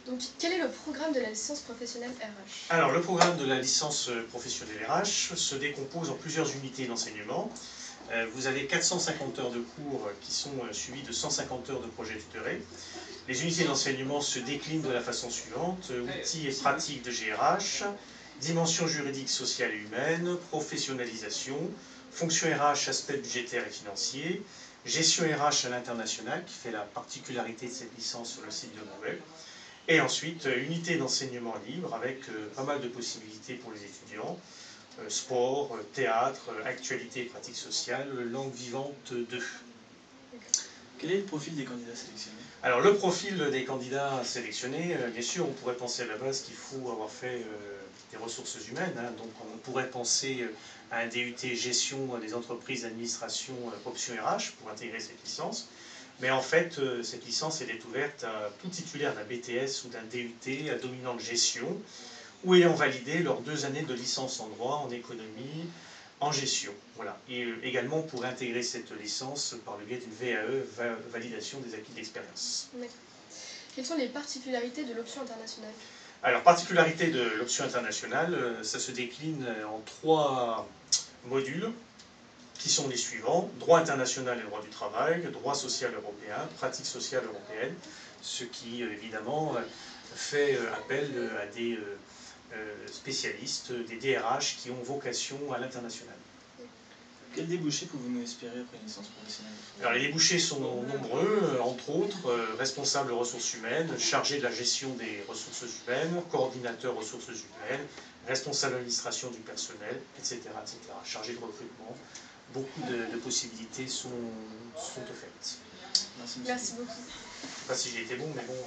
Donc, quel est le programme de la licence professionnelle RH? Alors, le programme de la licence professionnelle RH se décompose en plusieurs unités d'enseignement. Vous avez 450 heures de cours qui sont suivies de 150 heures de projet tutoré. Les unités d'enseignement se déclinent de la façon suivante: outils et pratiques de GRH, dimension juridique, sociale et humaine, professionnalisation, fonction RH, aspect budgétaire et financier, gestion RH à l'international, qui fait la particularité de cette licence sur le site de Google. Et ensuite, unité d'enseignement libre avec pas mal de possibilités pour les étudiants. Sport, théâtre, actualité et pratique sociale, langue vivante 2. Quel est le profil des candidats sélectionnés? Alors le profil des candidats sélectionnés, bien sûr, on pourrait penser à la base qu'il faut avoir fait des ressources humaines, hein, donc on pourrait penser à un DUT gestion des entreprises d'administration option RH pour intégrer cette licence. Mais en fait, cette licence elle est ouverte à tout titulaire d'un BTS ou d'un DUT à dominante gestion, ou ayant validé leurs 2 années de licence en droit, en économie, en gestion. Voilà. Et également on pourrait intégrer cette licence par le biais d'une VAE, validation des acquis d'expérience. Quelles sont les particularités de l'option internationale? Alors, particularité de l'option internationale, ça se décline en 3 modules qui sont les suivants: droit international et droit du travail, droit social européen, pratique sociale européenne, ce qui évidemment fait appel à des spécialistes, des DRH qui ont vocation à l'international. Quels débouchés pouvons-nous espérer après une licence professionnelle? Alors, les débouchés sont nombreux, entre autres, responsable ressources humaines, chargé de la gestion des ressources humaines, coordinateur ressources humaines, responsable d'administration du personnel, etc., etc. Chargé de recrutement. Beaucoup de possibilités sont offertes. Merci beaucoup. Je ne sais pas si j'ai été bon, mais bon.